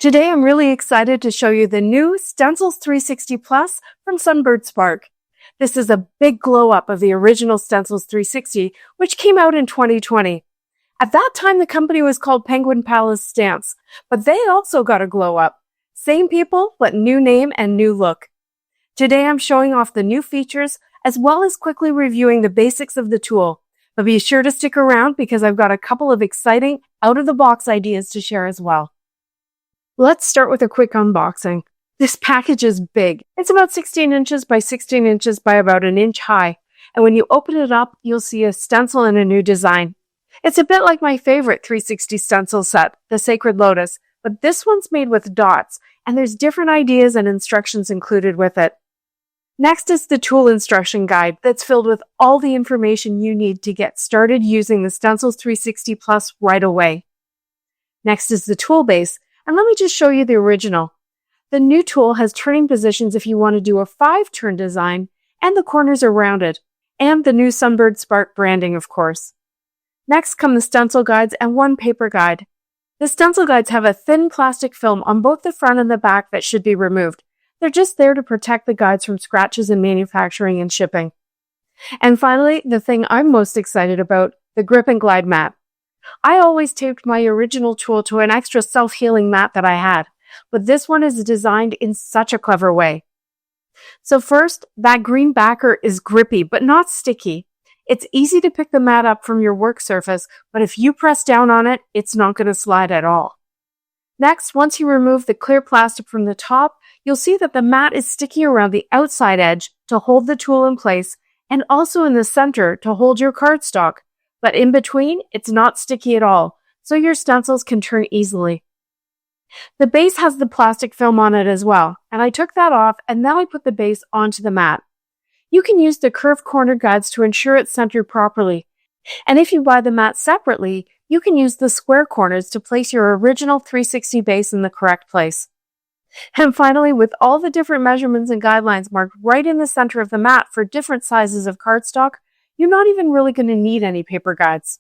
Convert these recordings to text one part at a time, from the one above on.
Today I'm really excited to show you the new Stencils 360 Plus from Sunbird Spark. This is a big glow up of the original Stencils 360, which came out in 2020. At that time, the company was called Penguin Palace Stamps, but they also got a glow up. Same people, but new name and new look. Today I'm showing off the new features, as well as quickly reviewing the basics of the tool. But be sure to stick around because I've got a couple of exciting out-of-the-box ideas to share as well. Let's start with a quick unboxing. This package is big. It's about 16 inches by 16 inches by about an inch high. And when you open it up, you'll see a stencil and a new design. It's a bit like my favorite 360 stencil set, the Sacred Lotus, but this one's made with dots, and there's different ideas and instructions included with it. Next is the tool instruction guide that's filled with all the information you need to get started using the Stencils 360 Plus right away. Next is the tool base, and let me just show you the original. The new tool has turning positions if you want to do a 5-turn design, and the corners are rounded, and the new Sunbird Spark branding, of course. Next come the stencil guides and one paper guide. The stencil guides have a thin plastic film on both the front and the back that should be removed. They're just there to protect the guides from scratches in manufacturing and shipping. And finally, the thing I'm most excited about, the GripNGlide mat. I always taped my original tool to an extra self-healing mat that I had, but this one is designed in such a clever way. So first, that green backer is grippy but not sticky. It's easy to pick the mat up from your work surface, but if you press down on it, it's not going to slide at all. Next, once you remove the clear plastic from the top, you'll see that the mat is sticky around the outside edge to hold the tool in place and also in the center to hold your cardstock. But in between, it's not sticky at all, so your stencils can turn easily. The base has the plastic film on it as well, and I took that off and then I put the base onto the mat. You can use the curved corner guides to ensure it's centered properly. And if you buy the mat separately, you can use the square corners to place your original 360 base in the correct place. And finally, with all the different measurements and guidelines marked right in the center of the mat for different sizes of cardstock, you're not even really going to need any paper guides.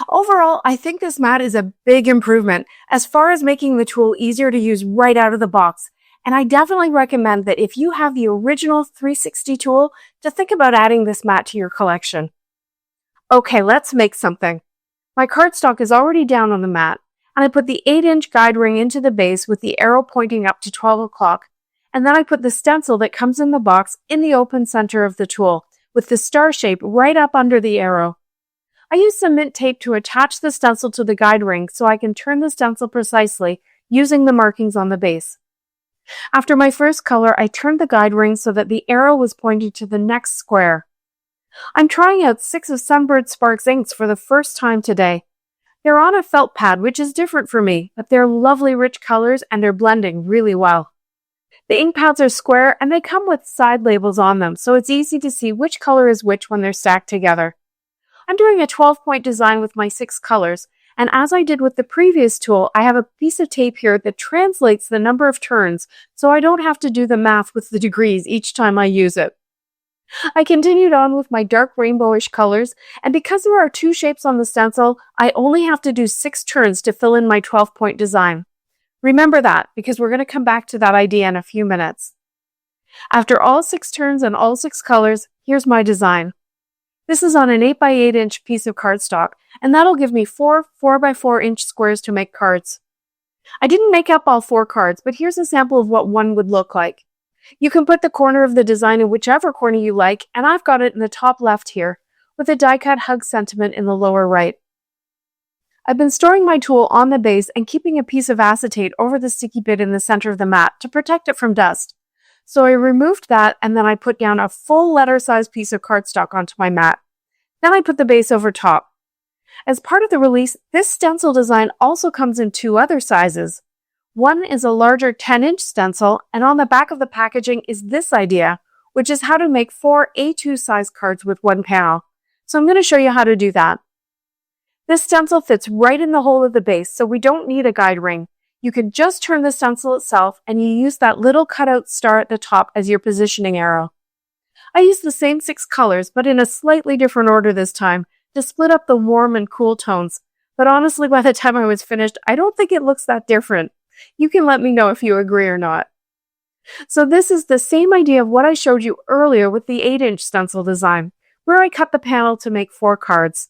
Overall, I think this mat is a big improvement as far as making the tool easier to use right out of the box. And I definitely recommend that if you have the original 360 tool, to think about adding this mat to your collection. Okay, let's make something. My cardstock is already down on the mat, and I put the 8-inch guide ring into the base with the arrow pointing up to 12 o'clock, and then I put the stencil that comes in the box in the open center of the tool, with the star shape right up under the arrow. I used some mint tape to attach the stencil to the guide ring so I can turn the stencil precisely using the markings on the base. After my first color, I turned the guide ring so that the arrow was pointing to the next square. I'm trying out 6 of Sunbird Spark's inks for the first time today. They're on a felt pad, which is different for me, but they're lovely rich colors and they're blending really well. The ink pads are square and they come with side labels on them, so it's easy to see which color is which when they're stacked together. I'm doing a 12-point design with my 6 colors, and as I did with the previous tool, I have a piece of tape here that translates the number of turns, so I don't have to do the math with the degrees each time I use it. I continued on with my dark rainbowish colors, and because there are 2 shapes on the stencil, I only have to do 6 turns to fill in my 12-point design. Remember that, because we're going to come back to that idea in a few minutes. After all 6 turns and all 6 colors, here's my design. This is on an 8x8 inch piece of cardstock, and that'll give me 4 4x4 inch squares to make cards. I didn't make up all 4 cards, but here's a sample of what one would look like. You can put the corner of the design in whichever corner you like, and I've got it in the top left here, with a die-cut hug sentiment in the lower right. I've been storing my tool on the base and keeping a piece of acetate over the sticky bit in the center of the mat to protect it from dust. So I removed that and then I put down a full letter-sized piece of cardstock onto my mat. Then I put the base over top. As part of the release, this stencil design also comes in 2 other sizes. One is a larger 10-inch stencil, and on the back of the packaging is this idea, which is how to make 4 A2 size cards with one panel. So I'm going to show you how to do that. This stencil fits right in the hole of the base, so we don't need a guide ring. You can just turn the stencil itself, and you use that little cutout star at the top as your positioning arrow. I used the same 6 colors, but in a slightly different order this time, to split up the warm and cool tones. But honestly, by the time I was finished, I don't think it looks that different. You can let me know if you agree or not. So this is the same idea of what I showed you earlier with the 8-inch stencil design, where I cut the panel to make 4 cards.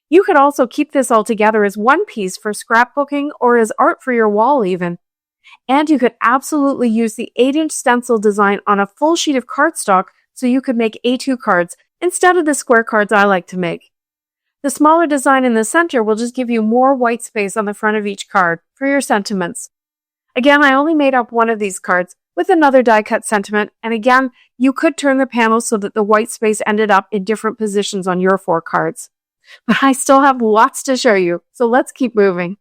You could also keep this all together as one piece for scrapbooking or as art for your wall even. And you could absolutely use the 8-inch stencil design on a full sheet of cardstock so you could make A2 cards instead of the square cards I like to make. The smaller design in the center will just give you more white space on the front of each card for your sentiments. Again, I only made up one of these cards with another die cut sentiment, and again, you could turn the panel so that the white space ended up in different positions on your 4 cards. But I still have lots to show you, so let's keep moving.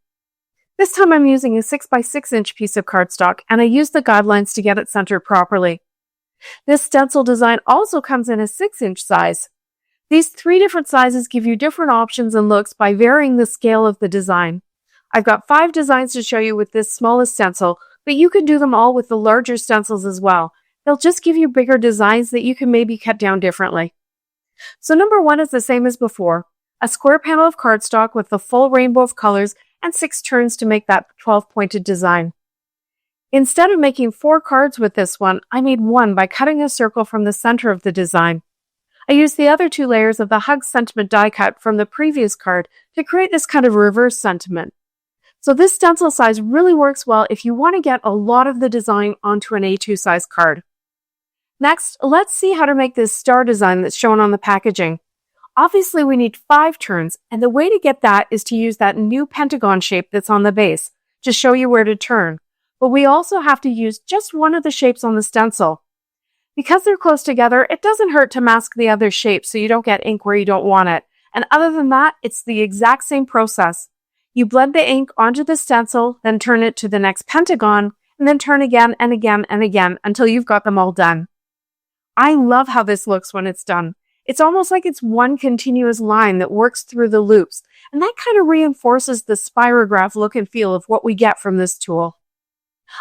This time I'm using a 6x6-inch piece of cardstock, and I used the guidelines to get it centered properly. This stencil design also comes in a 6-inch size. These 3 different sizes give you different options and looks by varying the scale of the design. I've got 5 designs to show you with this smallest stencil, but you can do them all with the larger stencils as well. They'll just give you bigger designs that you can maybe cut down differently. So number 1 is the same as before. A square panel of cardstock with the full rainbow of colors and 6 turns to make that 12-pointed design. Instead of making 4 cards with this one, I made 1 by cutting a circle from the center of the design. I used the other 2 layers of the Hug Sentiment die cut from the previous card to create this kind of reverse sentiment. So this stencil size really works well if you want to get a lot of the design onto an A2 size card. Next, let's see how to make this star design that's shown on the packaging. Obviously, we need 5 turns, and the way to get that is to use that new pentagon shape that's on the base to show you where to turn. But we also have to use just one of the shapes on the stencil. Because they're close together, it doesn't hurt to mask the other shape so you don't get ink where you don't want it. And other than that, it's the exact same process. You blend the ink onto the stencil, then turn it to the next pentagon, and then turn again and again and again until you've got them all done. I love how this looks when it's done. It's almost like it's one continuous line that works through the loops, and that kind of reinforces the spirograph look and feel of what we get from this tool.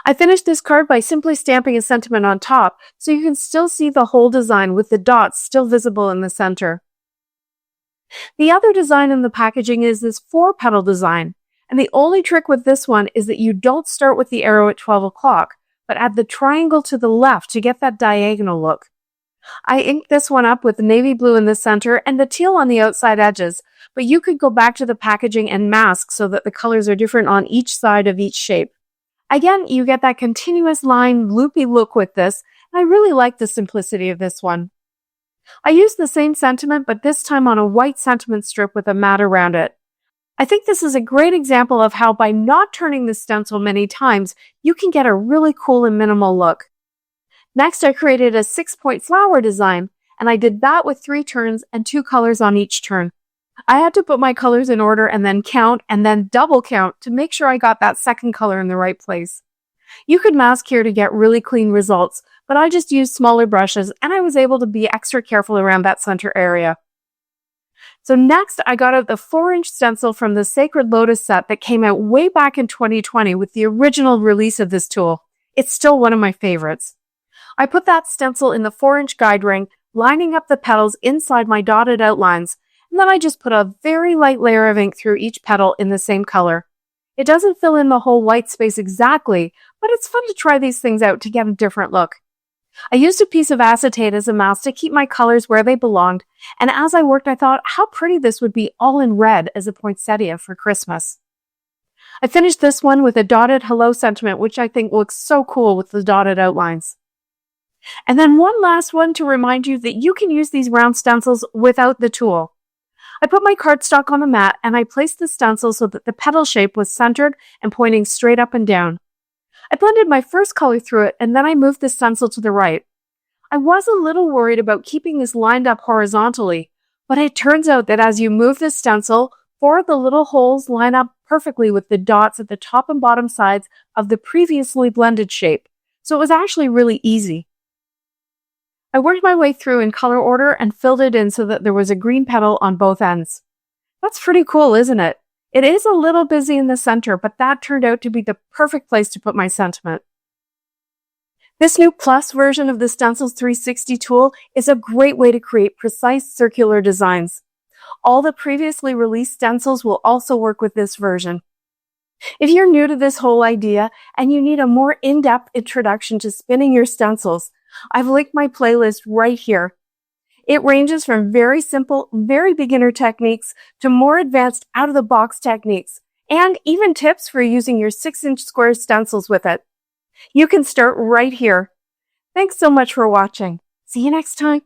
I finished this card by simply stamping a sentiment on top so you can still see the whole design with the dots still visible in the center. The other design in the packaging is this 4-petal design, and the only trick with this one is that you don't start with the arrow at 12 o'clock, but add the triangle to the left to get that diagonal look. I inked this one up with navy blue in the center and the teal on the outside edges, but you could go back to the packaging and mask so that the colors are different on each side of each shape. Again, you get that continuous line, loopy look with this, and I really like the simplicity of this one. I used the same sentiment, but this time on a white sentiment strip with a mat around it. I think this is a great example of how by not turning the stencil many times, you can get a really cool and minimal look. Next, I created a 6-point flower design, and I did that with 3 turns and 2 colors on each turn. I had to put my colors in order and then count and then double count to make sure I got that second color in the right place. You could mask here to get really clean results, but I just used smaller brushes and I was able to be extra careful around that center area. So next, I got out the 4-inch stencil from the Sacred Lotus set that came out way back in 2020 with the original release of this tool. It's still one of my favorites. I put that stencil in the 4-inch guide ring, lining up the petals inside my dotted outlines, and then I just put a very light layer of ink through each petal in the same color. It doesn't fill in the whole white space exactly, but it's fun to try these things out to get a different look. I used a piece of acetate as a mask to keep my colors where they belonged, and as I worked I thought how pretty this would be all in red as a poinsettia for Christmas. I finished this one with a dotted hello sentiment, which I think looks so cool with the dotted outlines. And then one last one to remind you that you can use these round stencils without the tool. I put my cardstock on the mat and I placed the stencil so that the petal shape was centered and pointing straight up and down. I blended my first color through it and then I moved the stencil to the right. I was a little worried about keeping this lined up horizontally, but it turns out that as you move the stencil, 4 of the little holes line up perfectly with the dots at the top and bottom sides of the previously blended shape, so it was actually really easy. I worked my way through in color order and filled it in so that there was a green petal on both ends. That's pretty cool, isn't it? It is a little busy in the center, but that turned out to be the perfect place to put my sentiment. This new Plus version of the Stencils 360 tool is a great way to create precise circular designs. All the previously released stencils will also work with this version. If you're new to this whole idea and you need a more in-depth introduction to spinning your stencils, I've linked my playlist right here. It ranges from very simple, very beginner techniques to more advanced out-of-the-box techniques, and even tips for using your 6-inch square stencils with it. You can start right here. Thanks so much for watching. See you next time.